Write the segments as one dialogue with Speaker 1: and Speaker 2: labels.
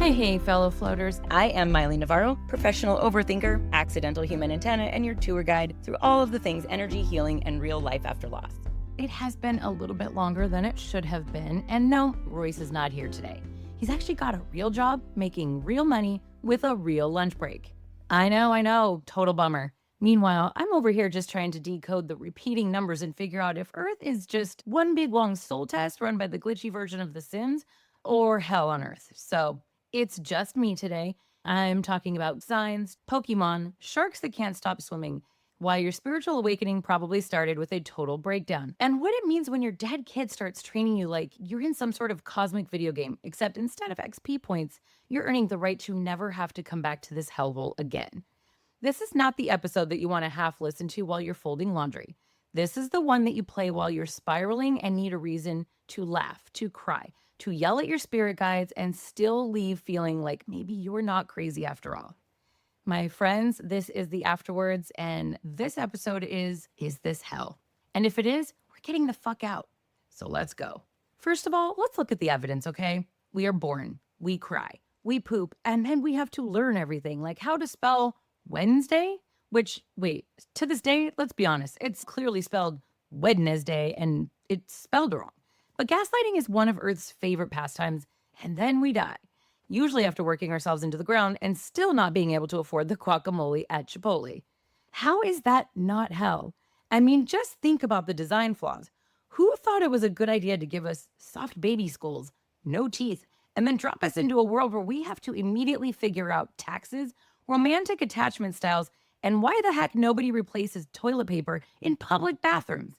Speaker 1: Hey, fellow floaters. I am Maile Navarro, professional overthinker, accidental human antenna, and your tour guide through all of the things energy, healing, and real life after loss. It has been a little bit longer than it should have been, and no, Royce is not here today. He's actually got a real job, making real money with a real lunch break. I know, total bummer. Meanwhile, I'm over here just trying to decode the repeating numbers and figure out if Earth is just one big long soul test run by the glitchy version of The Sims, or hell on Earth. So it's just me today. I'm talking about signs, Pokemon, sharks that can't stop swimming, why your spiritual awakening probably started with a total breakdown, and what it means when your dead kid starts training you like you're in some sort of cosmic video game, except instead of XP points, you're earning the right to never have to come back to this hellhole again. This is not the episode that you want to half listen to while you're folding laundry. This is the one that you play while you're spiraling and need a reason to laugh, to cry, to yell at your spirit guides, and still leave feeling like maybe you're not crazy after all. My friends, this is the afterwards, and this episode is this hell? And if it is, we're getting the fuck out. So let's go. First of all, let's look at the evidence, okay? We are born, we cry, we poop, and then we have to learn everything, like how to spell Wednesday? Which, wait, to this day, let's be honest, it's clearly spelled Wednesday, and it's spelled wrong. But gaslighting is one of Earth's favorite pastimes, and then we die. Usually after working ourselves into the ground and still not being able to afford the guacamole at Chipotle. How is that not hell? I mean, just think about the design flaws. Who thought it was a good idea to give us soft baby skulls, no teeth, and then drop us into a world where we have to immediately figure out taxes, romantic attachment styles, and why the heck nobody replaces toilet paper in public bathrooms?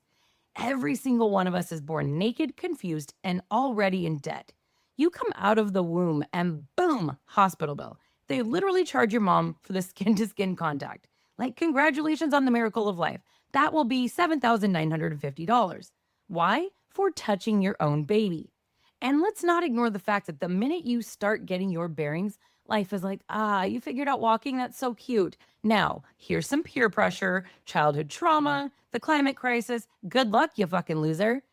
Speaker 1: Every single one of us is born naked, confused, and already in debt. You come out of the womb and boom, hospital bill. They literally charge your mom for the skin-to-skin contact. Like, congratulations on the miracle of life. That will be $7,950. Why? For touching your own baby. And let's not ignore the fact that the minute you start getting your bearings, life is like, you figured out walking? That's so cute. Now, here's some peer pressure, childhood trauma, the climate crisis. Good luck, you fucking loser.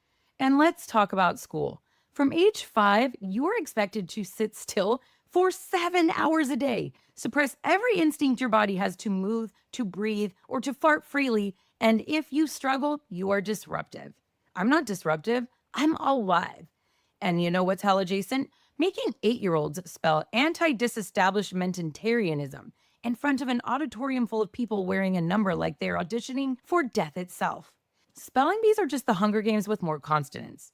Speaker 1: And let's talk about school. From age 5, you're expected to sit still for 7 hours a day, suppress every instinct your body has to move, to breathe, or to fart freely. And if you struggle, you are disruptive. I'm not disruptive. I'm alive. And you know what's hell adjacent? Making 8-year-olds spell anti-disestablishmentarianism in front of an auditorium full of people wearing a number like they're auditioning for death itself. Spelling bees are just the Hunger Games with more consonants.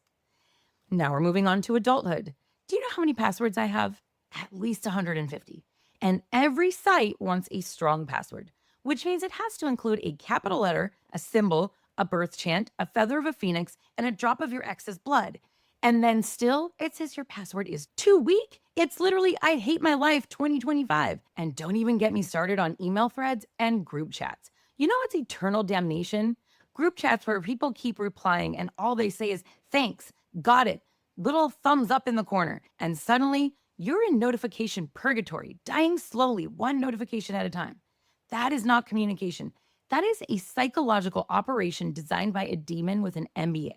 Speaker 1: Now we're moving on to adulthood. Do you know how many passwords I have? At least 150. And every site wants a strong password, which means it has to include a capital letter, a symbol, a birth chant, a feather of a phoenix, and a drop of your ex's blood. And then still, it says your password is too weak. It's literally, I hate my life 2025. And don't even get me started on email threads and group chats. You know what's eternal damnation? Group chats where people keep replying and all they say is, thanks, got it, little thumbs up in the corner. And suddenly, you're in notification purgatory, dying slowly, one notification at a time. That is not communication. That is a psychological operation designed by a demon with an MBA.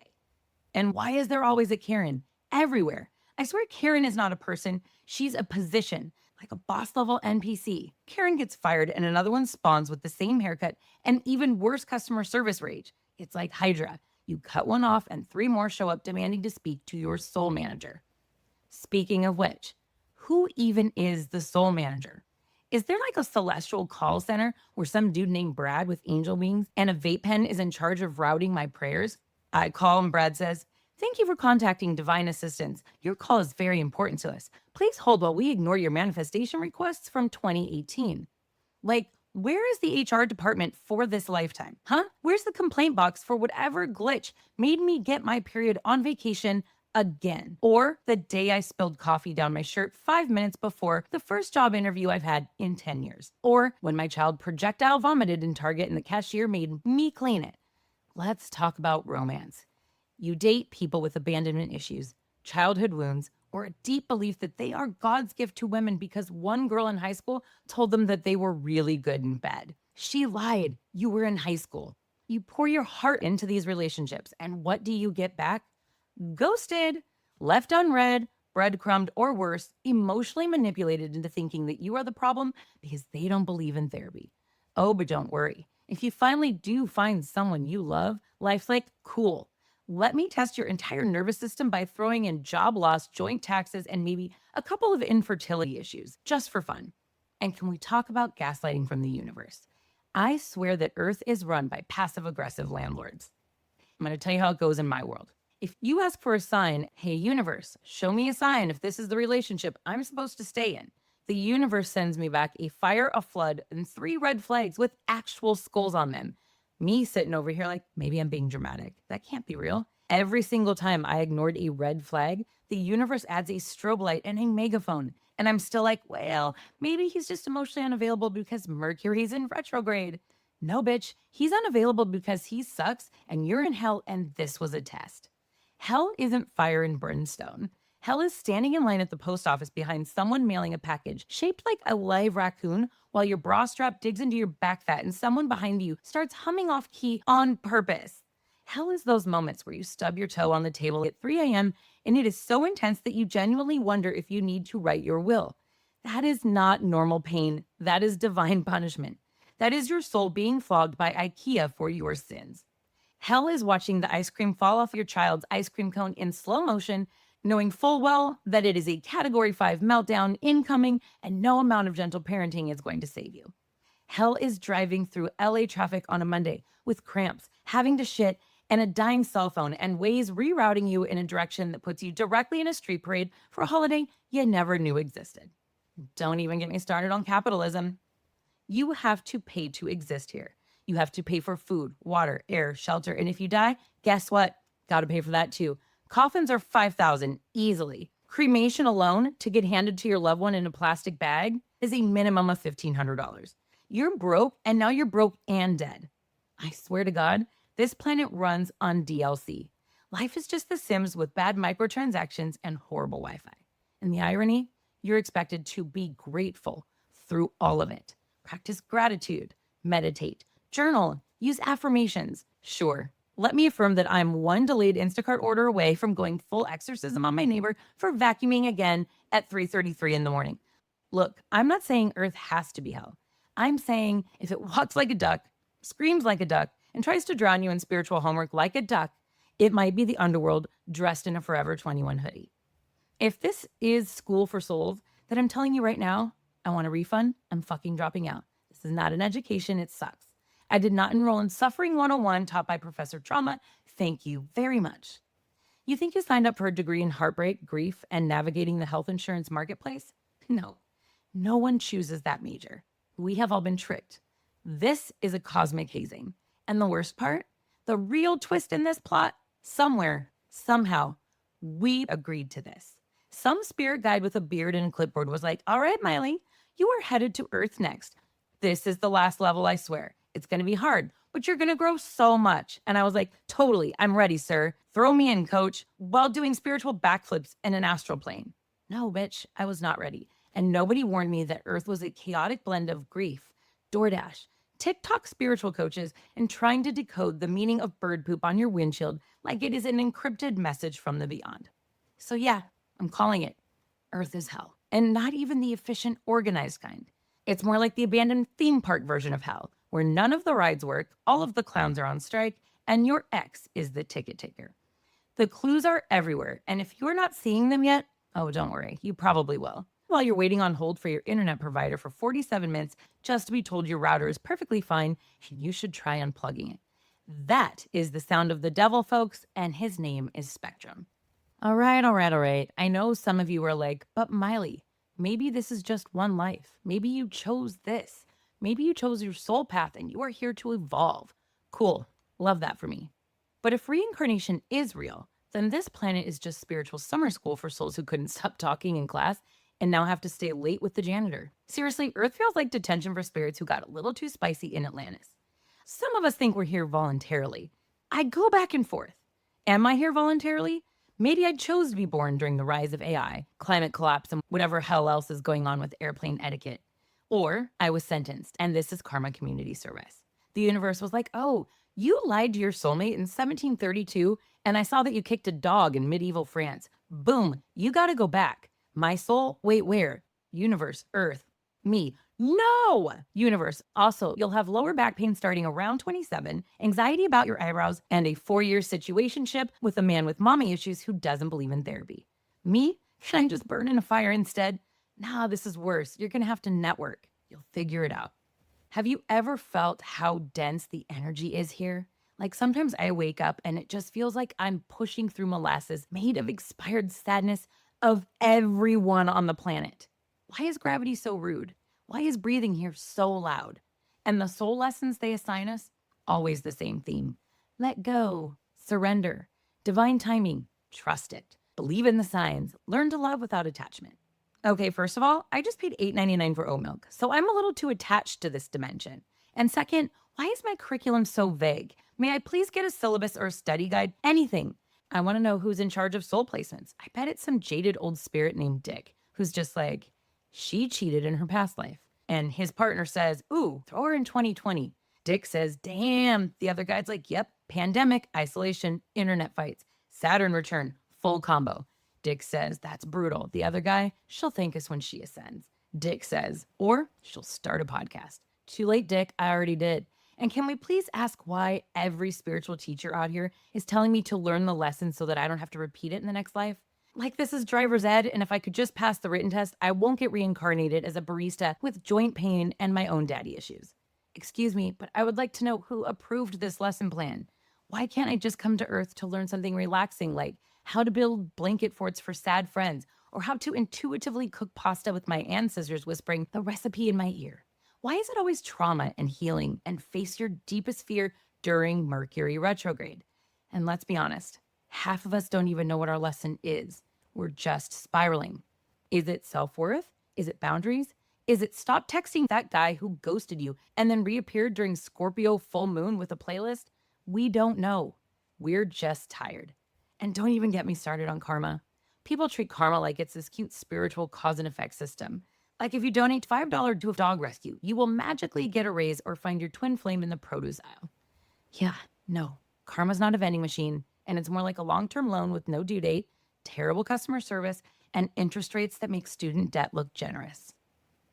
Speaker 1: And why is there always a Karen? Everywhere. I swear Karen is not a person. She's a position, like a boss level NPC. Karen gets fired and another one spawns with the same haircut and even worse customer service rage. It's like Hydra. You cut one off and 3 more show up demanding to speak to your soul manager. Speaking of which, who even is the soul manager? Is there like a celestial call center where some dude named Brad with angel wings and a vape pen is in charge of routing my prayers? I call and Brad says, thank you for contacting Divine Assistance. Your call is very important to us. Please hold while we ignore your manifestation requests from 2018. Like, where is the HR department for this lifetime? Huh? Where's the complaint box for whatever glitch made me get my period on vacation again? Or the day I spilled coffee down my shirt 5 minutes before the first job interview I've had in 10 years. Or when my child projectile vomited in Target and the cashier made me clean it. Let's talk about romance. You date people with abandonment issues, childhood wounds, or a deep belief that they are God's gift to women because one girl in high school told them that they were really good in bed. She lied. You were in high school. You pour your heart into these relationships, and what do you get back? Ghosted, left unread, breadcrumbed, or worse, emotionally manipulated into thinking that you are the problem because they don't believe in therapy. Oh, but don't worry. If you finally do find someone you love, life's like, cool. Let me test your entire nervous system by throwing in job loss, joint taxes, and maybe a couple of infertility issues, just for fun. And can we talk about gaslighting from the universe? I swear that Earth is run by passive-aggressive landlords. I'm going to tell you how it goes in my world. If you ask for a sign, hey, universe, show me a sign if this is the relationship I'm supposed to stay in, the universe sends me back a fire, a flood, and 3 red flags with actual skulls on them. Me sitting over here like, maybe I'm being dramatic. That can't be real. Every single time I ignored a red flag, the universe adds a strobe light and a megaphone. And I'm still like, well, maybe he's just emotionally unavailable because Mercury's in retrograde. No, bitch, he's unavailable because he sucks and you're in hell and this was a test. Hell isn't fire and brimstone. Hell is standing in line at the post office behind someone mailing a package shaped like a live raccoon while your bra strap digs into your back fat and someone behind you starts humming off key on purpose. Hell is those moments where you stub your toe on the table at 3 a.m. and it is so intense that you genuinely wonder if you need to write your will. That is not normal pain. That is divine punishment. That is your soul being flogged by IKEA for your sins. Hell is watching the ice cream fall off your child's ice cream cone in slow motion, knowing full well that it is a Category 5 meltdown incoming and no amount of gentle parenting is going to save you. Hell is driving through LA traffic on a Monday with cramps, having to shit, and a dying cell phone, and Waze rerouting you in a direction that puts you directly in a street parade for a holiday you never knew existed. Don't even get me started on capitalism. You have to pay to exist here. You have to pay for food, water, air, shelter, and if you die, guess what? Got to pay for that too. Coffins are $5,000 easily. Cremation alone to get handed to your loved one in a plastic bag is a minimum of $1,500. You're broke, and now you're broke and dead. I swear to God, this planet runs on DLC. Life is just The Sims with bad microtransactions and horrible Wi-Fi. And the irony, you're expected to be grateful through all of it. Practice gratitude, meditate, journal, use affirmations. Sure, let me affirm that I'm one delayed Instacart order away from going full exorcism on my neighbor for vacuuming again at 3:33 in the morning. Look, I'm not saying Earth has to be hell. I'm saying if it walks like a duck, screams like a duck, and tries to drown you in spiritual homework like a duck, it might be the underworld dressed in a Forever 21 hoodie. If this is school for souls, then I'm telling you right now, I want a refund. I'm fucking dropping out. This is not an education. It sucks. I did not enroll in Suffering 101 taught by Professor Trauma. Thank you very much. You think you signed up for a degree in heartbreak, grief, and navigating the health insurance marketplace? No. No one chooses that major. We have all been tricked. This is a cosmic hazing. And the worst part, the real twist in this plot, somewhere, somehow, we agreed to this. Some spirit guide with a beard and a clipboard was like, all right, Miley, you are headed to Earth next. This is the last level, I swear. It's going to be hard, but you're going to grow so much. And I was like, totally, I'm ready, sir. Throw me in, coach, while doing spiritual backflips in an astral plane. No, bitch, I was not ready. And nobody warned me that Earth was a chaotic blend of grief, DoorDash, TikTok spiritual coaches, and trying to decode the meaning of bird poop on your windshield like it is an encrypted message from the beyond. So yeah, I'm calling it Earth is hell. And not even the efficient, organized kind. It's more like the abandoned theme park version of hell, where none of the rides work, all of the clowns are on strike, and your ex is the ticket taker. The clues are everywhere, and if you're not seeing them yet, oh, don't worry, you probably will. While you're waiting on hold for your internet provider for 47 minutes just to be told your router is perfectly fine and you should try unplugging it. That is the sound of the devil, folks, and his name is Spectrum. All right. I know some of you are like, but Miley, maybe this is just one life. Maybe you chose this. Maybe you chose your soul path and you are here to evolve. Cool. Love that for me. But if reincarnation is real, then this planet is just spiritual summer school for souls who couldn't stop talking in class and now have to stay late with the janitor. Seriously, Earth feels like detention for spirits who got a little too spicy in Atlantis. Some of us think we're here voluntarily. I go back and forth. Am I here voluntarily? Maybe I chose to be born during the rise of AI, climate collapse, and whatever hell else is going on with airplane etiquette. Or I was sentenced, and this is karma community service. The universe was like, oh, You lied to your soulmate in 1732, and I saw that you kicked a dog in medieval France. Boom, you gotta go back. My soul, wait, where? Universe, Earth, me. No! Universe, also, you'll have lower back pain starting around 27, anxiety about your eyebrows, and a 4-year situationship with a man with mommy issues who doesn't believe in therapy. Me? Can I just burn in a fire instead? Nah, this is worse. You're gonna have to network. You'll figure it out. Have you ever felt how dense the energy is here? Like sometimes I wake up and it just feels like I'm pushing through molasses made of expired sadness of everyone on the planet. Why is gravity so rude? Why is breathing here so loud? And the soul lessons they assign us? Always the same theme. Let go, surrender, divine timing, trust it, believe in the signs, learn to love without attachment. Okay, first of all, I just paid $8.99 for oat milk, so I'm a little too attached to this dimension. And second, why is my curriculum so vague? May I please get a syllabus or a study guide? Anything. I want to know who's in charge of soul placements. I bet it's some jaded old spirit named Dick, who's just like, she cheated in her past life. And his partner says, ooh, throw her in 2020. Dick says, damn. The other guy's like, yep, pandemic, isolation, internet fights, Saturn return, full combo. Dick says, that's brutal. The other guy, she'll thank us when she ascends. Dick says, or she'll start a podcast. Too late, Dick, I already did. And can we please ask why every spiritual teacher out here is telling me to learn the lesson so that I don't have to repeat it in the next life? Like this is driver's ed, and if I could just pass the written test, I won't get reincarnated as a barista with joint pain and my own daddy issues. Excuse me, but I would like to know who approved this lesson plan. Why can't I just come to Earth to learn something relaxing like how to build blanket forts for sad friends, or how to intuitively cook pasta with my ancestors whispering the recipe in my ear? Why is it always trauma and healing and face your deepest fear during Mercury retrograde? And let's be honest, half of us don't even know what our lesson is. We're just spiraling. Is it self-worth? Is it boundaries? Is it stop texting that guy who ghosted you and then reappeared during Scorpio full moon with a playlist? We don't know. We're just tired. And don't even get me started on karma. People treat karma like it's this cute spiritual cause and effect system. Like if you donate $5 to a dog rescue, you will magically get a raise or find your twin flame in the produce aisle. Yeah, no, karma's not a vending machine, and it's more like a long-term loan with no due date, terrible customer service, and interest rates that make student debt look generous.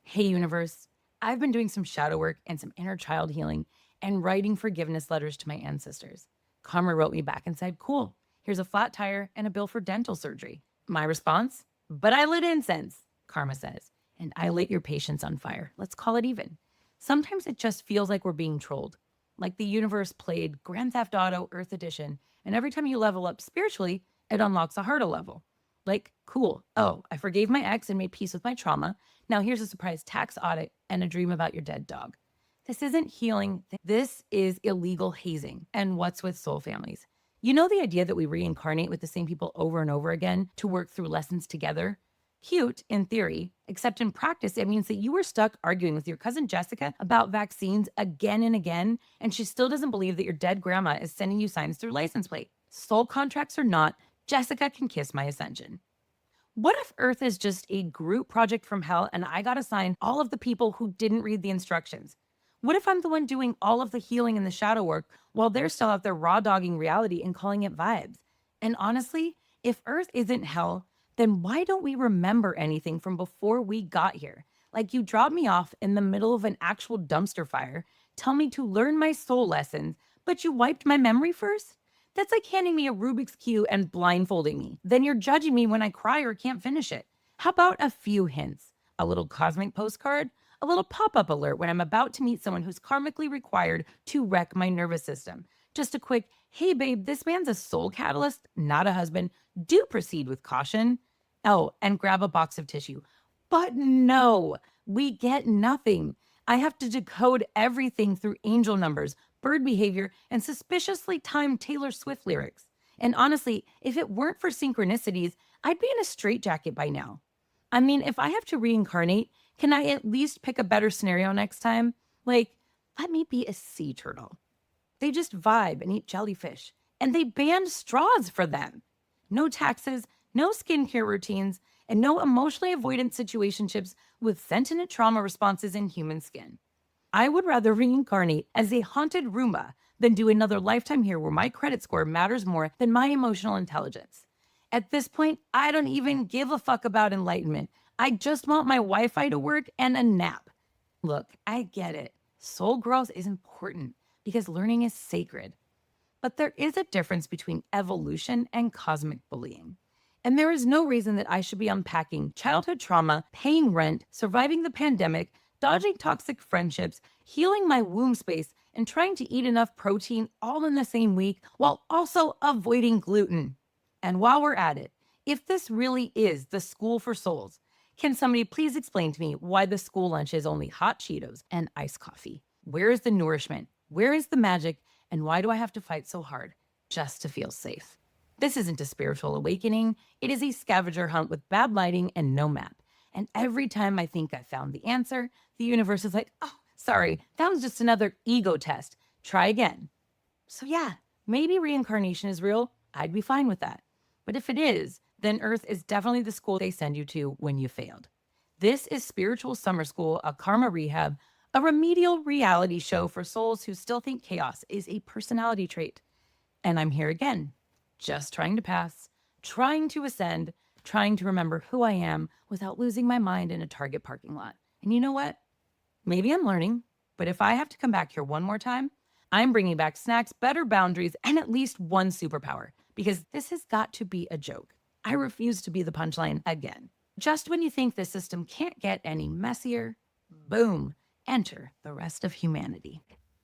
Speaker 1: Hey, universe, I've been doing some shadow work and some inner child healing and writing forgiveness letters to my ancestors. Karma wrote me back and said, cool, here's a flat tire and a bill for dental surgery. My response, but I lit incense, Karma says, and I lit your patience on fire. Let's call it even. Sometimes it just feels like we're being trolled. Like the universe played Grand Theft Auto Earth Edition, and every time you level up spiritually, it unlocks a harder level. Like, cool. Oh, I forgave my ex and made peace with my trauma. Now here's a surprise tax audit and a dream about your dead dog. This isn't healing. This is illegal hazing. And what's with soul families? You know the idea that we reincarnate with the same people over and over again to work through lessons together? Cute in theory, except in practice, it means that you were stuck arguing with your cousin Jessica about vaccines again and again, and she still doesn't believe that your dead grandma is sending you signs through license plate. Soul contracts or not, Jessica can kiss my ascension. What if Earth is just a group project from hell and I got assigned all of the people who didn't read the instructions? What if I'm the one doing all of the healing and the shadow work while they're still out there raw dogging reality and calling it vibes? And honestly, if Earth isn't hell, then why don't we remember anything from before we got here? Like you dropped me off in the middle of an actual dumpster fire, tell me to learn my soul lessons, but you wiped my memory first? That's like handing me a Rubik's Cube and blindfolding me. Then you're judging me when I cry or can't finish it. How about a few hints? A little cosmic postcard? A little pop-up alert when I'm about to meet someone who's karmically required to wreck my nervous system. Just a quick, hey babe, this man's a soul catalyst, not a husband. Do proceed with caution. Oh, and grab a box of tissue. But no, we get nothing. I have to decode everything through angel numbers, bird behavior, and suspiciously timed Taylor Swift lyrics. And honestly, if it weren't for synchronicities, I'd be in a straitjacket by now. I mean, if I have to reincarnate, can I at least pick a better scenario next time? Like, let me be a sea turtle. They just vibe and eat jellyfish, and they banned straws for them. No taxes, no skincare routines, and no emotionally avoidant situationships with sentient trauma responses in human skin. I would rather reincarnate as a haunted Roomba than do another lifetime here where my credit score matters more than my emotional intelligence. At this point, I don't even give a fuck about enlightenment. I just want my Wi-Fi to work and a nap. Look, I get it. Soul growth is important because learning is sacred. But there is a difference between evolution and cosmic bullying. And there is no reason that I should be unpacking childhood trauma, paying rent, surviving the pandemic, dodging toxic friendships, healing my womb space, and trying to eat enough protein all in the same week while also avoiding gluten. And while we're at it, if this really is the school for souls, can somebody please explain to me why the school lunch is only hot Cheetos and iced coffee? Where is the nourishment? Where is the magic? And why do I have to fight so hard just to feel safe? This isn't a spiritual awakening. It is a scavenger hunt with bad lighting and no map. And every time I think I found the answer, the universe is like, oh, sorry, that was just another ego test. Try again. So yeah, maybe reincarnation is real. I'd be fine with that. But if it is, then Earth is definitely the school they send you to when you failed. This is Spiritual Summer School, a karma rehab, a remedial reality show for souls who still think chaos is a personality trait. And I'm here again, just trying to pass, trying to ascend, trying to remember who I am without losing my mind in a Target parking lot. And you know what? Maybe I'm learning, but if I have to come back here one more time, I'm bringing back snacks, better boundaries, and at least one superpower, because this has got to be a joke. I refuse to be the punchline again. Just when you think the system can't get any messier, boom, enter the rest of humanity.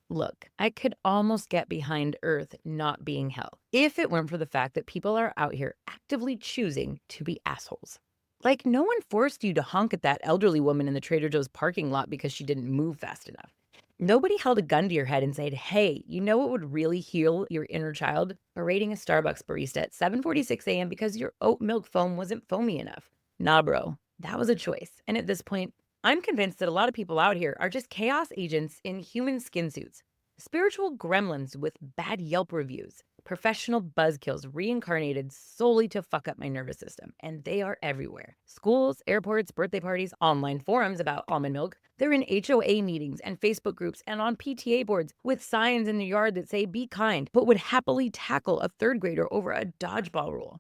Speaker 1: Look, I could almost get behind Earth not being hell if it weren't for the fact that people are out here actively choosing to be assholes. Like, no one forced you to honk at that elderly woman in the Trader Joe's parking lot because she didn't move fast enough. Nobody held a gun to your head and said, hey, you know what would really heal your inner child? Berating a Starbucks barista at 7:46 a.m. because your oat milk foam wasn't foamy enough. Nah, bro, that was a choice. And at this point, I'm convinced that a lot of people out here are just chaos agents in human skin suits, spiritual gremlins with bad Yelp reviews, professional buzzkills reincarnated solely to fuck up my nervous system. And they are everywhere. Schools, airports, birthday parties, online forums about almond milk. They're in HOA meetings and Facebook groups and on PTA boards with signs in the yard that say be kind, but would happily tackle a third grader over a dodgeball rule.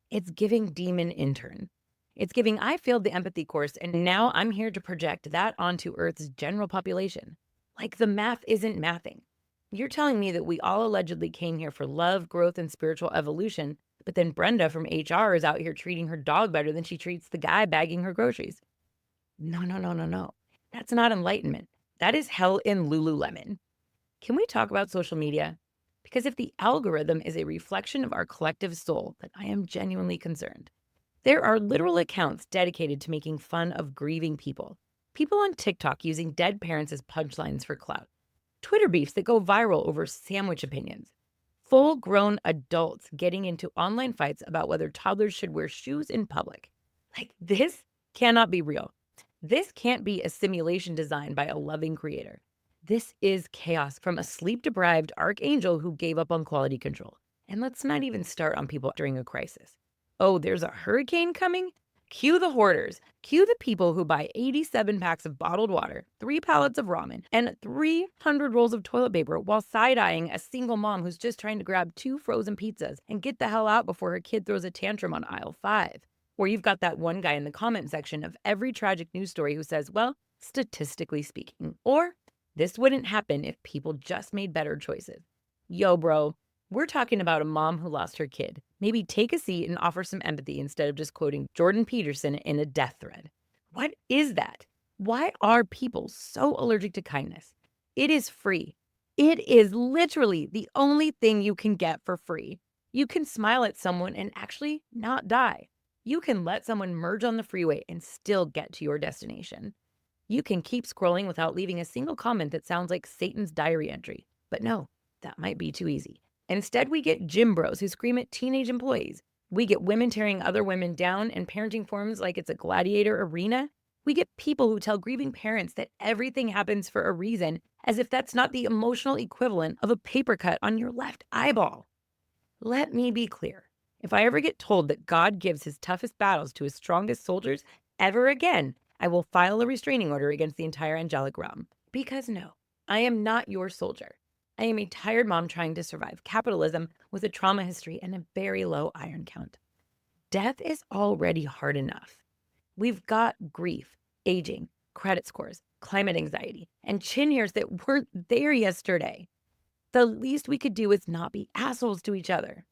Speaker 1: It's giving demon intern. It's giving I failed the empathy course and now I'm here to project that onto Earth's general population. Like the math isn't mathing. You're telling me that we all allegedly came here for love, growth, and spiritual evolution, but then Brenda from HR is out here treating her dog better than she treats the guy bagging her groceries. No. That's not enlightenment. That is hell in Lululemon. Can we talk about social media? Because if the algorithm is a reflection of our collective soul, then I am genuinely concerned. There are literal accounts dedicated to making fun of grieving people. People on TikTok using dead parents as punchlines for clout. Twitter beefs that go viral over sandwich opinions. Full-grown adults getting into online fights about whether toddlers should wear shoes in public. Like, this cannot be real. This can't be a simulation designed by a loving creator. This is chaos from a sleep-deprived archangel who gave up on quality control. And let's not even start on people during a crisis. Oh, there's a hurricane coming? Cue the hoarders. Cue the people who buy 87 packs of bottled water, 3 pallets of ramen, and 300 rolls of toilet paper while side-eyeing a single mom who's just trying to grab 2 frozen pizzas and get the hell out before her kid throws a tantrum on aisle 5. Or you've got that one guy in the comment section of every tragic news story who says, well, statistically speaking, or this wouldn't happen if people just made better choices. Yo, bro, we're talking about a mom who lost her kid. Maybe take a seat and offer some empathy instead of just quoting Jordan Peterson in a death thread. What is that? Why are people so allergic to kindness? It is free. It is literally the only thing you can get for free. You can smile at someone and actually not die. You can let someone merge on the freeway and still get to your destination. You can keep scrolling without leaving a single comment that sounds like Satan's diary entry. But no, that might be too easy. Instead, we get gym bros who scream at teenage employees. We get women tearing other women down and parenting forums like it's a gladiator arena. We get people who tell grieving parents that everything happens for a reason, as if that's not the emotional equivalent of a paper cut on your left eyeball. Let me be clear. If I ever get told that God gives his toughest battles to his strongest soldiers ever again, I will file a restraining order against the entire angelic realm. Because no, I am not your soldier. I am a tired mom trying to survive capitalism with a trauma history and a very low iron count. Death is already hard enough. We've got grief, aging, credit scores, climate anxiety, and chin hairs that weren't there yesterday. The least we could do is not be assholes to each other.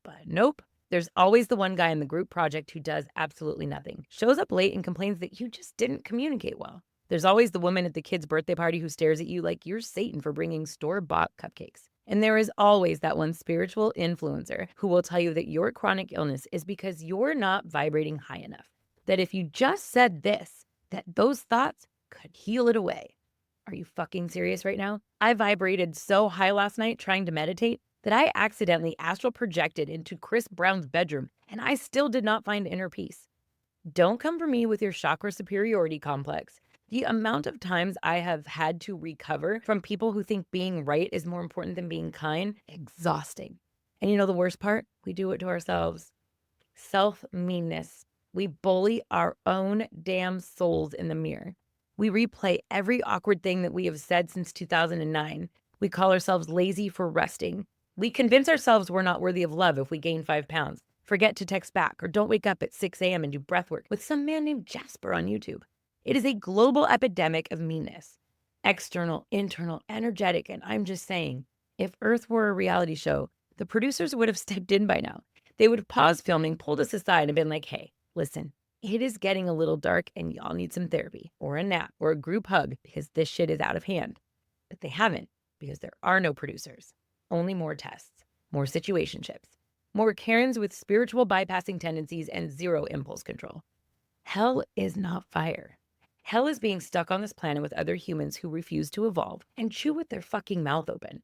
Speaker 1: But nope, there's always the one guy in the group project who does absolutely nothing, shows up late and complains that you just didn't communicate well. There's always the woman at the kid's birthday party who stares at you like you're Satan for bringing store-bought cupcakes. And there is always that one spiritual influencer who will tell you that your chronic illness is because you're not vibrating high enough. That if you just said this, that those thoughts could heal it away. Are you fucking serious right now? I vibrated so high last night trying to meditate that I accidentally astral projected into Chris Brown's bedroom, and I still did not find inner peace. Don't come for me with your chakra superiority complex. The amount of times I have had to recover from people who think being right is more important than being kind, exhausting. And you know the worst part? We do it to ourselves. Self-meanness. We bully our own damn souls in the mirror. We replay every awkward thing that we have said since 2009. We call ourselves lazy for resting. We convince ourselves we're not worthy of love if we gain 5 pounds, forget to text back, or don't wake up at 6 a.m. and do breath work with some man named Jasper on YouTube. It is a global epidemic of meanness. External, internal, energetic, and I'm just saying, if Earth were a reality show, the producers would have stepped in by now. They would have paused filming, pulled us aside, and been like, hey, listen, it is getting a little dark and y'all need some therapy, or a nap, or a group hug, because this shit is out of hand. But they haven't, because there are no producers. Only more tests, more situationships, more Karens with spiritual bypassing tendencies and zero impulse control. Hell is not fire. Hell is being stuck on this planet with other humans who refuse to evolve and chew with their fucking mouth open.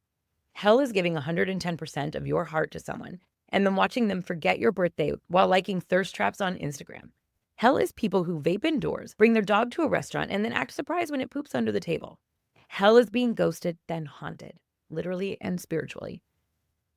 Speaker 1: Hell is giving 110% of your heart to someone and then watching them forget your birthday while liking thirst traps on Instagram. Hell is people who vape indoors, bring their dog to a restaurant, and then act surprised when it poops under the table. Hell is being ghosted, then haunted, literally and spiritually.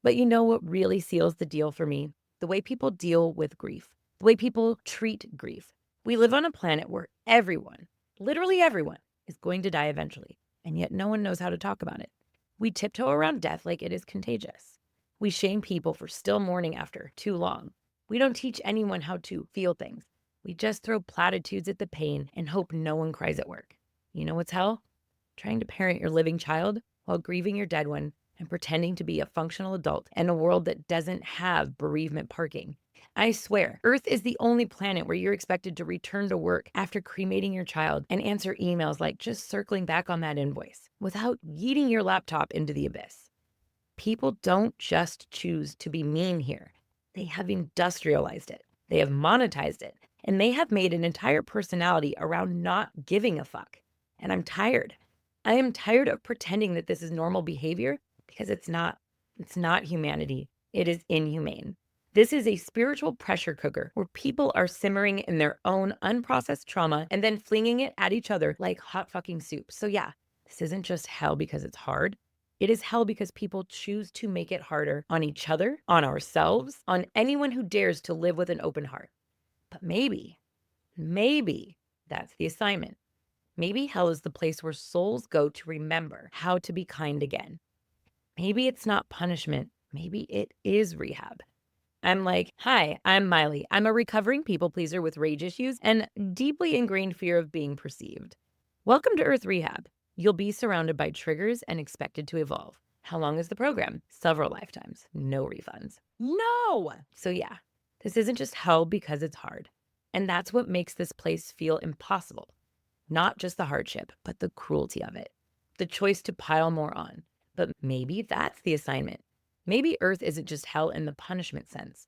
Speaker 1: But you know what really seals the deal for me? The way people deal with grief, the way people treat grief. We live on a planet where everyone, literally everyone, is going to die eventually, and yet no one knows how to talk about it. We tiptoe around death like it is contagious. We shame people for still mourning after too long. We don't teach anyone how to feel things. We just throw platitudes at the pain and hope no one cries at work. You know what's hell? Trying to parent your living child while grieving your dead one and pretending to be a functional adult in a world that doesn't have bereavement parking. I swear, Earth is the only planet where you're expected to return to work after cremating your child and answer emails like just circling back on that invoice without yeeting your laptop into the abyss. People don't just choose to be mean here. They have industrialized it. They have monetized it. And they have made an entire personality around not giving a fuck. And I'm tired. I am tired of pretending that this is normal behavior because it's not. It's not humanity. It is inhumane. This is a spiritual pressure cooker where people are simmering in their own unprocessed trauma and then flinging it at each other like hot fucking soup. So yeah, this isn't just hell because it's hard. It is hell because people choose to make it harder on each other, on ourselves, on anyone who dares to live with an open heart. But maybe that's the assignment. Maybe hell is the place where souls go to remember how to be kind again. Maybe it's not punishment. Maybe it is rehab. I'm like, hi, I'm Miley. I'm a recovering people pleaser with rage issues and deeply ingrained fear of being perceived. Welcome to Earth Rehab. You'll be surrounded by triggers and expected to evolve. How long is the program? Several lifetimes. No refunds. No! So yeah, this isn't just hell because it's hard. And that's what makes this place feel impossible. Not just the hardship, but the cruelty of it. The choice to pile more on. But maybe that's the assignment. Maybe Earth isn't just hell in the punishment sense.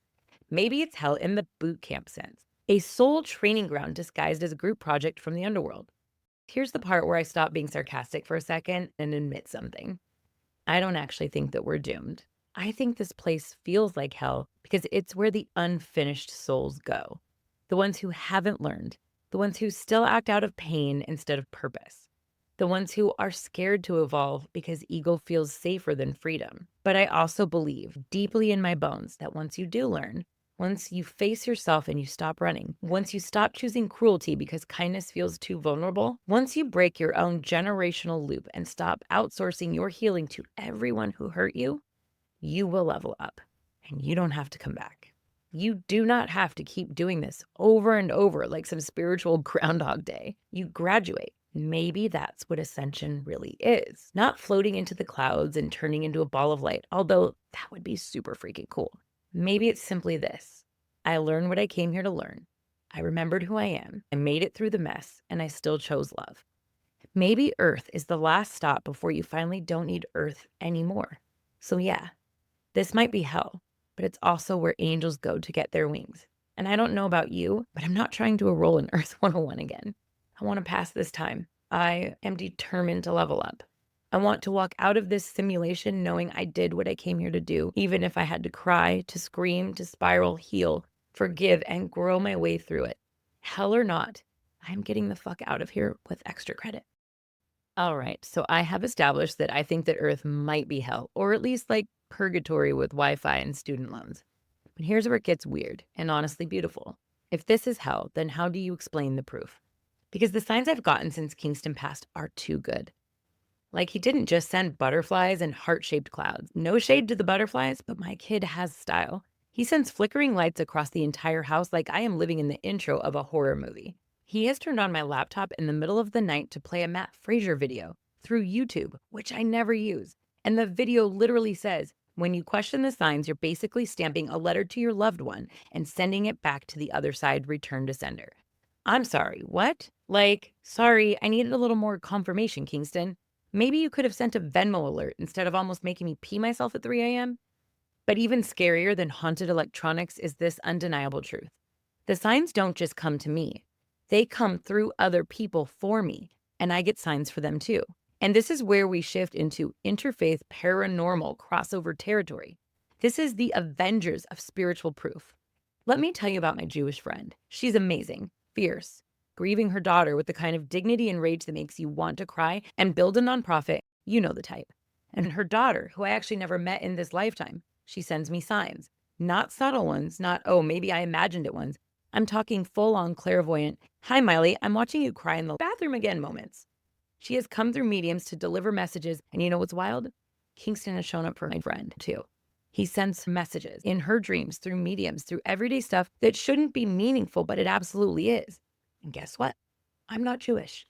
Speaker 1: Maybe it's hell in the bootcamp sense. A soul training ground disguised as a group project from the underworld. Here's the part where I stop being sarcastic for a second and admit something. I don't actually think that we're doomed. I think this place feels like hell because it's where the unfinished souls go. The ones who haven't learned. The ones who still act out of pain instead of purpose. The ones who are scared to evolve because ego feels safer than freedom. But I also believe deeply in my bones that once you do learn, Once you face yourself and you stop running, once you stop choosing cruelty because kindness feels too vulnerable, once you break your own generational loop and stop outsourcing your healing to everyone who hurt you, you will level up and you don't have to come back. You do not have to keep doing this over and over like some spiritual Groundhog Day. You graduate. Maybe that's what ascension really is. Not floating into the clouds and turning into a ball of light, although that would be super freaking cool. Maybe it's simply this. I learned what I came here to learn. I remembered who I am. I made it through the mess, and I still chose love. Maybe Earth is the last stop before you finally don't need Earth anymore. So yeah, this might be hell, but it's also where angels go to get their wings. And I don't know about you, but I'm not trying to enroll in Earth 101 again. I want to pass this time. I am determined to level up. I want to walk out of this simulation knowing I did what I came here to do, even if I had to cry, to scream, to spiral, heal, forgive, and grow my way through it. Hell or not, I'm getting the fuck out of here with extra credit. All right, so I have established that I think that Earth might be hell, or at least like purgatory with Wi-Fi and student loans. But here's where it gets weird and honestly beautiful. If this is hell, then how do you explain the proof? Because the signs I've gotten since Kingston passed are too good. Like, he didn't just send butterflies and heart-shaped clouds. No shade to the butterflies, but my kid has style. He sends flickering lights across the entire house like I am living in the intro of a horror movie. He has turned on my laptop in the middle of the night to play a Matt Fraser video through YouTube, which I never use. And the video literally says, when you question the signs, you're basically stamping a letter to your loved one and sending it back to the other side, return to sender. I'm sorry, what? Like, sorry, I needed a little more confirmation, Kingston. Maybe you could have sent a Venmo alert instead of almost making me pee myself at 3 a.m. But even scarier than haunted electronics is this undeniable truth. The signs don't just come to me. They come through other people for me, and I get signs for them too. And this is where we shift into interfaith paranormal crossover territory. This is the Avengers of spiritual proof. Let me tell you about my Jewish friend. She's amazing, fierce, grieving her daughter with the kind of dignity and rage that makes you want to cry and build a nonprofit. You know the type. And her daughter, who I actually never met in this lifetime, she sends me signs. Not subtle ones, not, oh, maybe I imagined it ones. I'm talking full-on clairvoyant, hi, Miley, I'm watching you cry in the bathroom again moments. She has come through mediums to deliver messages, and you know what's wild? Kingston has shown up for my friend, too. He sends messages in her dreams through mediums, through everyday stuff that shouldn't be meaningful, but it absolutely is. And guess what? I'm not Jewish.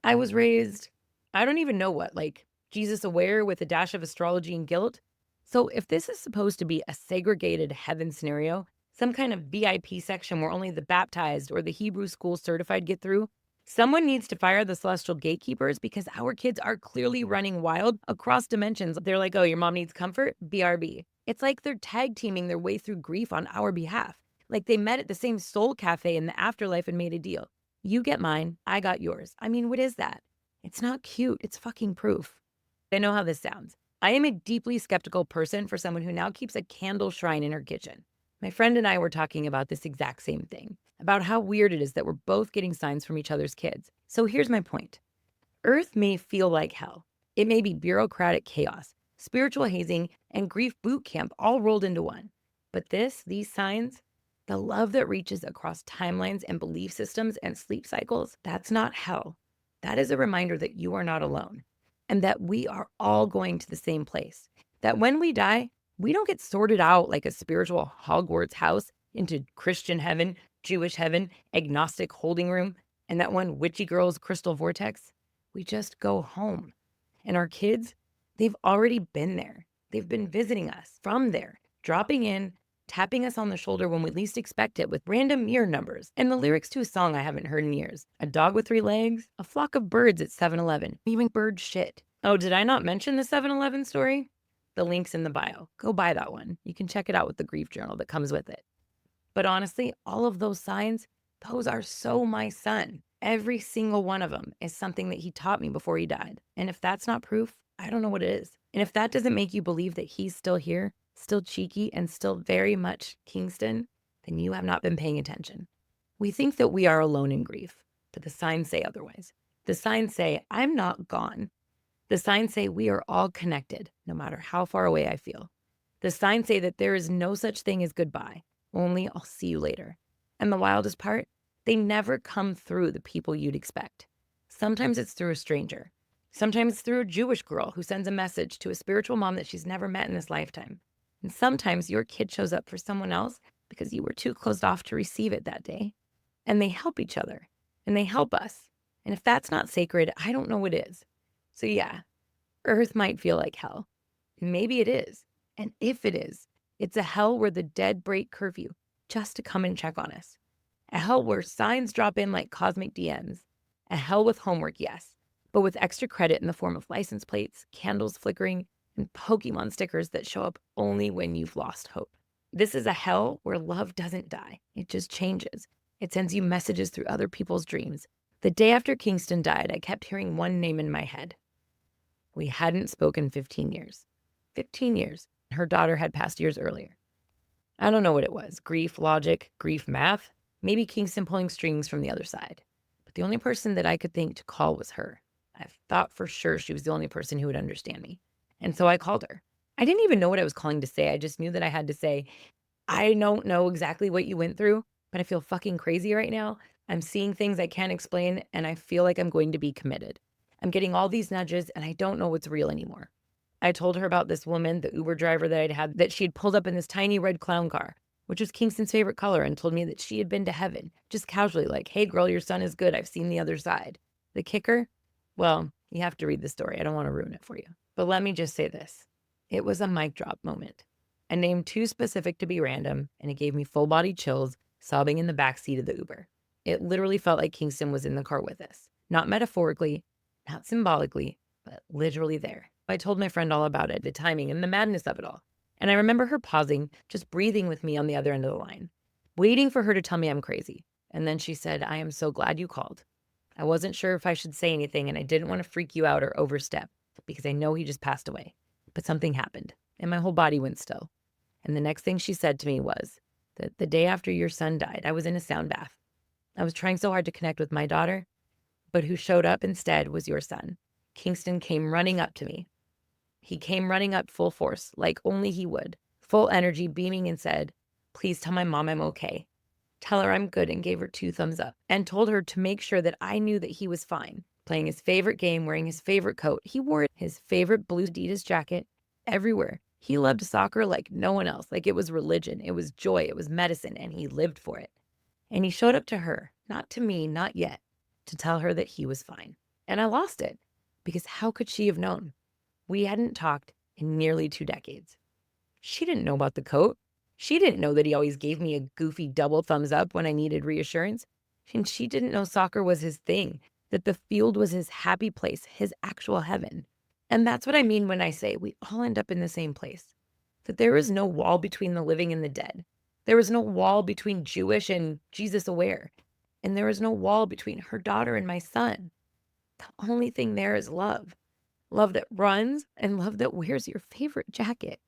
Speaker 1: I was raised, I don't even know what, like Jesus aware with a dash of astrology and guilt. So if this is supposed to be a segregated heaven scenario, some kind of VIP section where only the baptized or the Hebrew school certified get through, someone needs to fire the celestial gatekeepers because our kids are clearly running wild across dimensions. They're like, oh, your mom needs comfort? BRB. It's like they're tag teaming their way through grief on our behalf. Like they met at the same soul cafe in the afterlife and made a deal. You get mine, I got yours. I mean, what is that? It's not cute. It's fucking proof. I know how this sounds. I am a deeply skeptical person for someone who now keeps a candle shrine in her kitchen. My friend and I were talking about this exact same thing, about how weird it is that we're both getting signs from each other's kids. So here's my point. Earth may feel like hell. It may be bureaucratic chaos, spiritual hazing, and grief boot camp all rolled into one. But these signs, the love that reaches across timelines and belief systems and sleep cycles, that's not hell. That is a reminder that you are not alone and that we are all going to the same place. That when we die, we don't get sorted out like a spiritual Hogwarts house into Christian heaven, Jewish heaven, agnostic holding room, and that one witchy girl's crystal vortex. We just go home. And our kids, they've already been there. They've been visiting us from there, dropping in, tapping us on the shoulder when we least expect it with random mirror numbers and the lyrics to a song I haven't heard in years. A dog with 3 legs, a flock of birds at 7-Eleven, even bird shit. Oh, did I not mention the 7-Eleven story? The link's in the bio. Go buy that one. You can check it out with the grief journal that comes with it. But honestly, all of those signs, those are so my son. Every single one of them is something that he taught me before he died. And if that's not proof, I don't know what it is. And if that doesn't make you believe that he's still here, still cheeky, and still very much Kingston, then you have not been paying attention. We think that we are alone in grief, but the signs say otherwise. The signs say, I'm not gone. The signs say we are all connected, no matter how far away I feel. The signs say that there is no such thing as goodbye. only I'll see you later. And the wildest part, they never come through the people you'd expect. Sometimes it's through a stranger. Sometimes it's through a Jewish girl who sends a message to a spiritual mom that she's never met in this lifetime. And sometimes your kid shows up for someone else because you were too closed off to receive it that day. And they help each other and they help us. And if that's not sacred, I don't know what is. So yeah, Earth might feel like hell. Maybe it is. And if it is, it's a hell where the dead break curfew just to come and check on us. A hell where signs drop in like cosmic DMs. A hell with homework, yes, but with extra credit in the form of license plates, candles flickering, and Pokemon stickers that show up only when you've lost hope. This is a hell where love doesn't die. It just changes. It sends you messages through other people's dreams. The day after Kingston died, I kept hearing one name in my head. We hadn't spoken 15 years. 15 years. Her daughter had passed years earlier. I don't know what it was. Grief, logic, grief, math. Maybe Kingston pulling strings from the other side. But the only person that I could think to call was her. I thought for sure she was the only person who would understand me. And so I called her. I didn't even know what I was calling to say. I just knew that I had to say, I don't know exactly what you went through, but I feel fucking crazy right now. I'm seeing things I can't explain, and I feel like I'm going to be committed. I'm getting all these nudges, and I don't know what's real anymore. I told her about this woman, the Uber driver that I'd had, that she'd pulled up in this tiny red clown car, which was Kingston's favorite color, and told me that she had been to heaven, just casually, like, hey, girl, your son is good. I've seen the other side. The kicker? Well, you have to read the story. I don't want to ruin it for you. But let me just say this. It was a mic drop moment. A name too specific to be random, and it gave me full-body chills, sobbing in the backseat of the Uber. It literally felt like Kingston was in the car with us. Not metaphorically, not symbolically, but literally there. I told my friend all about it, the timing and the madness of it all. And I remember her pausing, just breathing with me on the other end of the line, waiting for her to tell me I'm crazy. And then she said, I am so glad you called. I wasn't sure if I should say anything, and I didn't want to freak you out or overstep because I know he just passed away. But something happened, and my whole body went still. And the next thing she said to me was that the day after your son died, I was in a sound bath. I was trying so hard to connect with my daughter, but who showed up instead was your son. Kingston came running up to me. He came running up full force, like only he would, full energy, beaming, and said, please tell my mom I'm okay. Tell her I'm good, and gave her 2 thumbs up and told her to make sure that I knew that he was fine, playing his favorite game, wearing his favorite coat. He wore his favorite blue Adidas jacket everywhere. He loved soccer like no one else, like it was religion, it was joy, it was medicine, and he lived for it. And he showed up to her, not to me, not yet, to tell her that he was fine. And I lost it, because how could she have known? We hadn't talked in nearly 2 decades. She didn't know about the coat. She didn't know that he always gave me a goofy double thumbs up when I needed reassurance. And she didn't know soccer was his thing, that the field was his happy place, his actual heaven. And that's what I mean when I say we all end up in the same place, that there is no wall between the living and the dead. There is no wall between Jewish and Jesus aware. And there is no wall between her daughter and my son. The only thing there is love. Love that runs and love that wears your favorite jacket.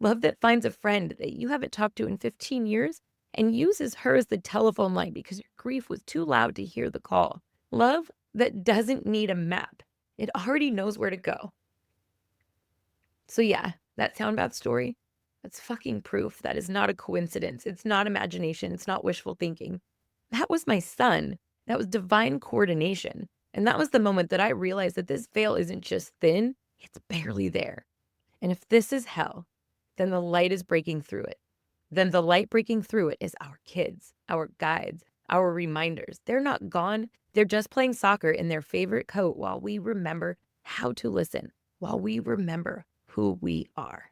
Speaker 1: Love that finds a friend that you haven't talked to in 15 years and uses her as the telephone line because your grief was too loud to hear the call. Love that doesn't need a map. It already knows where to go. So yeah, that sound bath story, that's fucking proof that is not a coincidence. It's not imagination. It's not wishful thinking. That was my son. That was divine coordination. And that was the moment that I realized that this veil isn't just thin, it's barely there. And if this is hell, then the light is breaking through it. Then the light breaking through it is our kids, our guides, our reminders. They're not gone. They're just playing soccer in their favorite coat while we remember how to listen, while we remember who we are.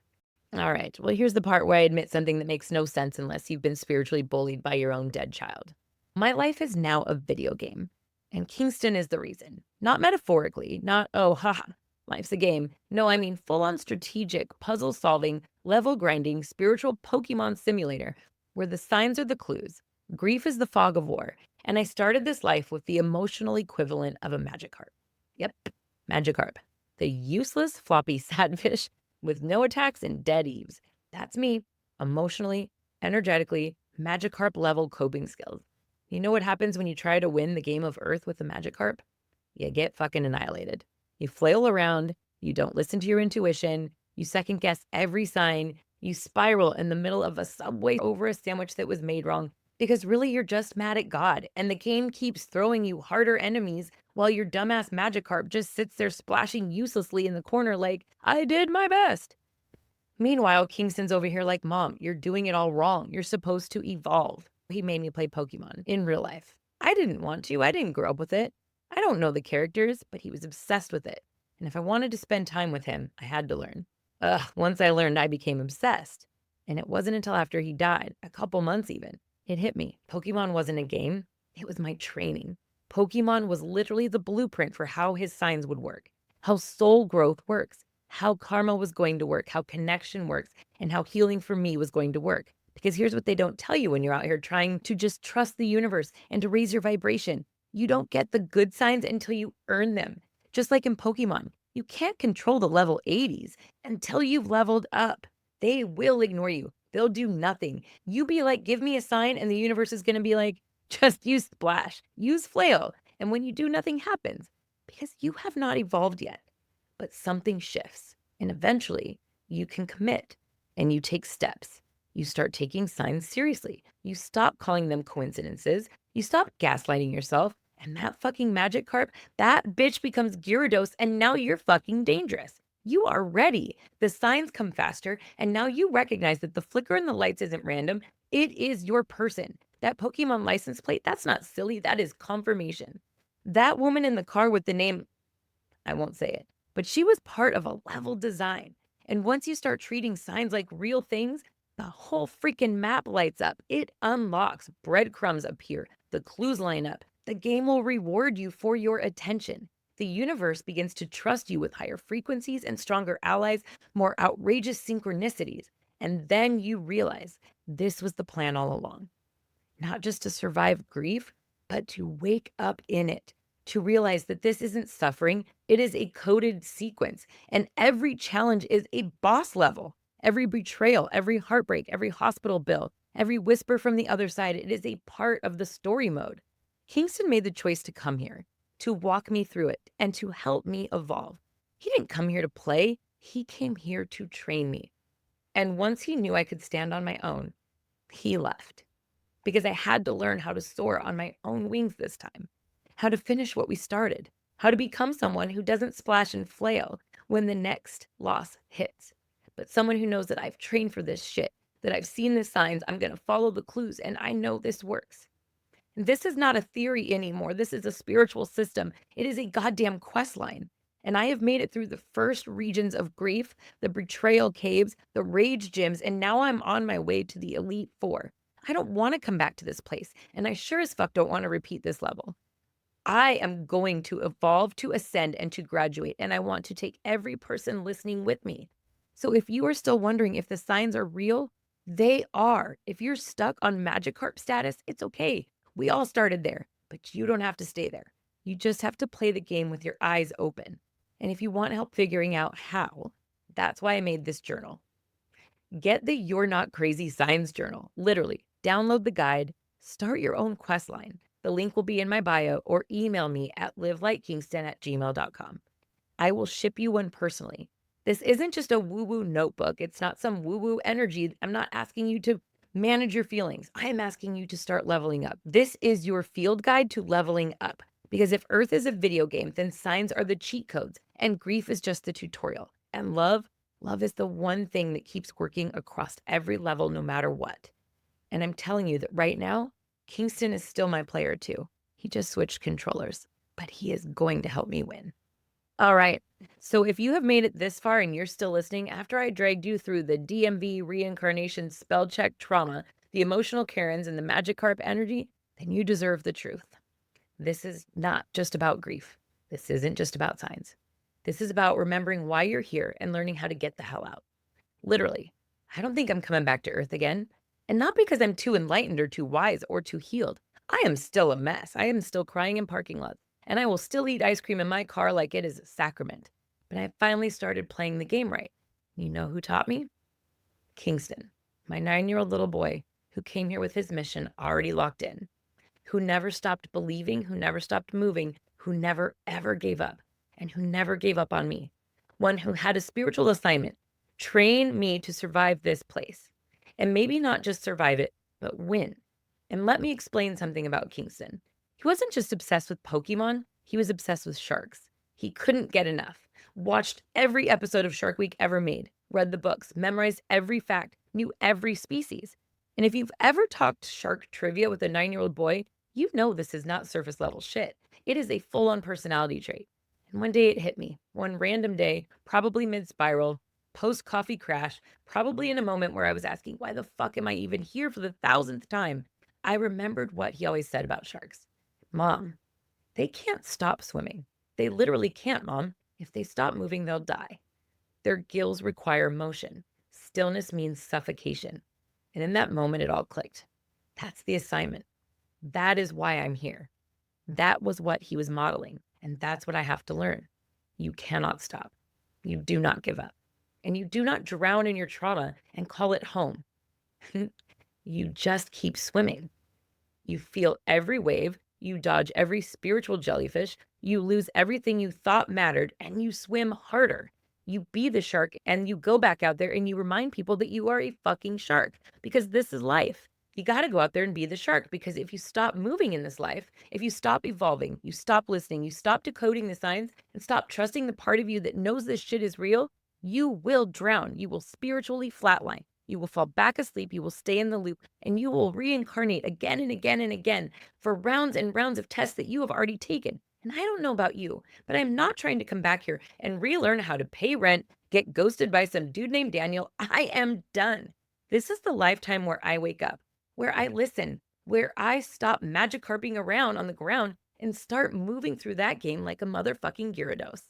Speaker 1: All right, well, here's the part where I admit something that makes no sense unless you've been spiritually bullied by your own dead child. My life is now a video game, and Kingston is the reason. Not metaphorically, not, oh, haha, life's a game. No, I mean full-on strategic, puzzle-solving, level-grinding, spiritual Pokemon simulator where the signs are the clues, grief is the fog of war, and I started this life with the emotional equivalent of a Magicarp. Yep, Magicarp. The useless, floppy sadfish with no attacks and dead eaves. That's me, emotionally, energetically, Magicarp-level coping skills. You know what happens when you try to win the game of Earth with a Magicarp? You get fucking annihilated. You flail around, you don't listen to your intuition, you second guess every sign, You spiral in the middle of a subway over a sandwich that was made wrong because really you're just mad at God, and the game keeps throwing you harder enemies while your dumbass Magicarp just sits there splashing uselessly in the corner like, I did my best. Meanwhile, Kingston's over here like, Mom, you're doing it all wrong. You're supposed to evolve. He made me play Pokemon in real life. I didn't want to. I didn't grow up with it. I don't know the characters, but he was obsessed with it. And if I wanted to spend time with him, I had to learn. Once I learned, I became obsessed. And it wasn't until after he died, a couple months even, it hit me. Pokemon wasn't a game. It was my training. Pokemon was literally the blueprint for how his signs would work, how soul growth works, how karma was going to work, how connection works, and how healing for me was going to work. Because here's what they don't tell you when you're out here trying to just trust the universe and to raise your vibration. You don't get the good signs until you earn them. Just like in Pokemon, you can't control the level 80s until you've leveled up. They will ignore you. They'll do nothing. You be like, give me a sign, and the universe is going to be like, just use splash, use flail. And when you do, nothing happens because you have not evolved yet. But something shifts, and eventually you can commit and you take steps. You start taking signs seriously. You stop calling them coincidences. You stop gaslighting yourself. And that fucking Magicarp, that bitch becomes Gyarados, and now you're fucking dangerous. You are ready. The signs come faster, and now you recognize that the flicker in the lights isn't random. It is your person. That Pokemon license plate, that's not silly. That is confirmation. That woman in the car with the name, I won't say it, but she was part of a level design. And once you start treating signs like real things, the whole freaking map lights up. It unlocks. Breadcrumbs appear. The clues line up. The game will reward you for your attention. The universe begins to trust you with higher frequencies and stronger allies, more outrageous synchronicities. And then you realize this was the plan all along. Not just to survive grief, but to wake up in it, to realize that this isn't suffering, it is a coded sequence. And every challenge is a boss level. Every betrayal, every heartbreak, every hospital bill, every whisper from the other side, it is a part of the story mode. Kingston made the choice to come here, to walk me through it, and to help me evolve. He didn't come here to play. He came here to train me. And once he knew I could stand on my own, he left. Because I had to learn how to soar on my own wings this time, how to finish what we started, how to become someone who doesn't splash and flail when the next loss hits, but someone who knows that I've trained for this shit, that I've seen the signs, I'm going to follow the clues, and I know this works. This is not a theory anymore. This is a spiritual system. It is a goddamn quest line. And I have made it through the first regions of grief, the betrayal caves, the rage gyms, and now I'm on my way to the Elite Four. I don't want to come back to this place, and I sure as fuck don't want to repeat this level. I am going to evolve, to ascend, and to graduate, and I want to take every person listening with me. So if you are still wondering if the signs are real, they are. If you're stuck on Magicarp status, it's okay. We all started there, but you don't have to stay there. You just have to play the game with your eyes open. And if you want help figuring out how, that's why I made this journal. Get the You're Not Crazy Signs journal. Literally, download the guide, start your own quest line. The link will be in my bio, or email me at livelightkingston@gmail.com. I will ship you one personally. This isn't just a woo-woo notebook. It's not some woo-woo energy. I'm not asking you to manage your feelings. I am asking you to start leveling up. This is your field guide to leveling up. Because if Earth is a video game, then signs are the cheat codes, and grief is just the tutorial. And love is the one thing that keeps working across every level, no matter what. And I'm telling you that right now, Kingston is still my player too. He just switched controllers, but he is going to help me win. All right. So if you have made it this far and you're still listening after I dragged you through the DMV reincarnation spell check trauma, the emotional Karens, and the Magicarp energy, then you deserve the truth. This is not just about grief. This isn't just about signs. This is about remembering why you're here and learning how to get the hell out. Literally, I don't think I'm coming back to Earth again. And not because I'm too enlightened or too wise or too healed. I am still a mess. I am still crying in parking lots. And I will still eat ice cream in my car like it is a sacrament. But I finally started playing the game right. You know who taught me? Kingston, my 9-year-old little boy who came here with his mission already locked in, who never stopped believing, who never stopped moving, who never ever gave up, and who never gave up on me. One who had a spiritual assignment Train me to survive this place. And maybe not just survive it, but win. And let me explain something about Kingston. He wasn't just obsessed with Pokemon, he was obsessed with sharks. He couldn't get enough. Watched every episode of Shark Week ever made, read the books, memorized every fact, knew every species. And if you've ever talked shark trivia with a 9-year-old boy, you know this is not surface level shit. It is a full on personality trait. And one day it hit me. One random day, probably mid spiral, post coffee crash, probably in a moment where I was asking, why the fuck am I even here for the 1000th time? I remembered what he always said about sharks. Mom, they can't stop swimming. They literally can't, Mom. If they stop moving, they'll die. Their gills require motion. Stillness means suffocation. And in that moment, it all clicked. That's the assignment. That is why I'm here. That was what he was modeling. And that's what I have to learn. You cannot stop. You do not give up. And you do not drown in your trauma and call it home. You just keep swimming. You feel every wave. You dodge every spiritual jellyfish. You lose everything you thought mattered, and you swim harder. You be the shark, and you go back out there and you remind people that you are a fucking shark, because this is life. You got to go out there and be the shark, because if you stop moving in this life, if you stop evolving, you stop listening, you stop decoding the signs, and stop trusting the part of you that knows this shit is real, you will drown. You will spiritually flatline. You will fall back asleep. You will stay in the loop, and you will reincarnate again and again and again for rounds and rounds of tests that you have already taken. And I don't know about you, but I'm not trying to come back here and relearn how to pay rent, get ghosted by some dude named Daniel. I am done. This is the lifetime where I wake up, where I listen, where I stop Magicarping around on the ground and start moving through that game like a motherfucking Gyarados.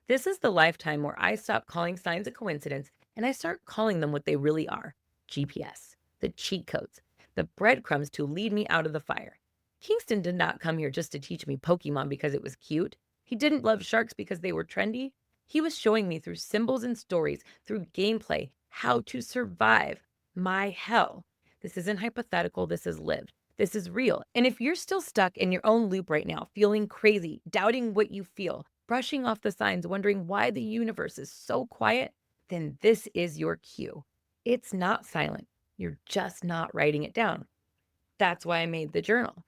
Speaker 1: This is the lifetime where I stop calling signs a coincidence and I start calling them what they really are: GPS, the cheat codes, the breadcrumbs to lead me out of the fire. Kingston did not come here just to teach me Pokemon because it was cute. He didn't love sharks because they were trendy. He was showing me through symbols and stories, through gameplay, how to survive my hell. This isn't hypothetical, this is lived. This is real. And if you're still stuck in your own loop right now, feeling crazy, doubting what you feel, brushing off the signs, wondering why the universe is so quiet, then this is your cue. It's not silent. You're just not writing it down. That's why I made the journal.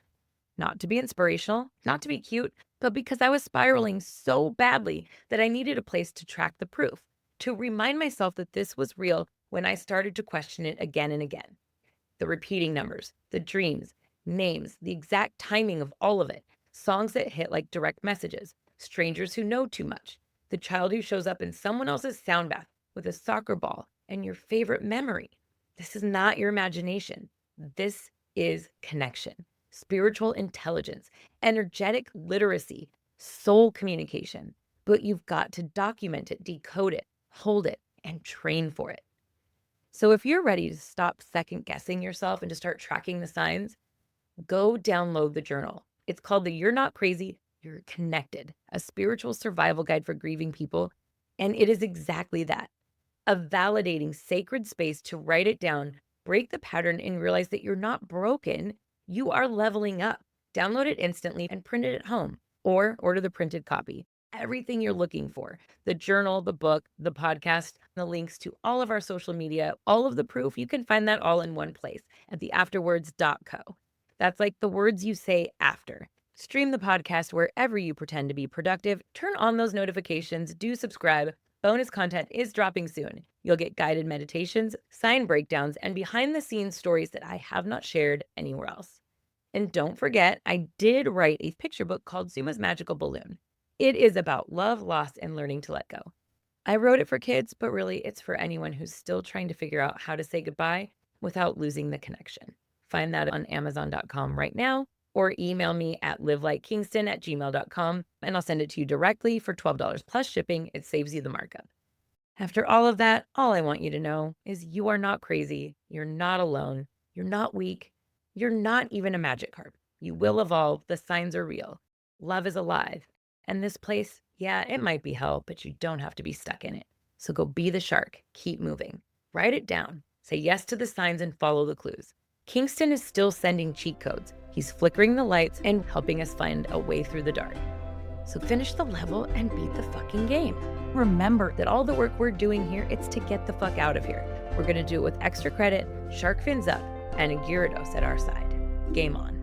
Speaker 1: Not to be inspirational, not to be cute, but because I was spiraling so badly that I needed a place to track the proof, to remind myself that this was real when I started to question it again and again. The repeating numbers, the dreams, names, the exact timing of all of it, songs that hit like direct messages, strangers who know too much, the child who shows up in someone else's sound bath with a soccer ball and your favorite memory. This is not your imagination. This is connection, spiritual intelligence, energetic literacy, soul communication. But you've got to document it, decode it, hold it, and train for it. So if you're ready to stop second guessing yourself and to start tracking the signs, go download the journal. It's called the You're Not Crazy, You're Connected, a spiritual survival guide for grieving people. And it is exactly that, a validating sacred space to write it down, break the pattern, and realize that you're not broken. You are leveling up. Download it instantly and print it at home, or order the printed copy. Everything you're looking for: the journal, the book, the podcast, the links to all of our social media, all of the proof. You can find that all in one place at theafterwords.co. That's like the words you say after. Stream the podcast wherever you pretend to be productive. Turn on those notifications. Do subscribe. Bonus content is dropping soon. You'll get guided meditations, sign breakdowns, and behind-the-scenes stories that I have not shared anywhere else. And don't forget, I did write a picture book called Suma's Magical Balloon. It is about love, loss, and learning to let go. I wrote it for kids, but really it's for anyone who's still trying to figure out how to say goodbye without losing the connection. Find that on Amazon.com right now, or email me at livelikekingston@gmail.com, and I'll send it to you directly for $12 plus shipping. It saves you the markup. After all of that, all I want you to know is you are not crazy. You're not alone. You're not weak. You're not even a Magicarp. You will evolve. The signs are real. Love is alive. And this place, yeah, it might be hell, but you don't have to be stuck in it. So go be the shark. Keep moving. Write it down. Say yes to the signs and follow the clues. Kingston is still sending cheat codes. He's flickering the lights and helping us find a way through the dark. So finish the level and beat the fucking game. Remember that all the work we're doing here, it's to get the fuck out of here. We're gonna do it with extra credit, shark fins up, and a Gyarados at our side. Game on.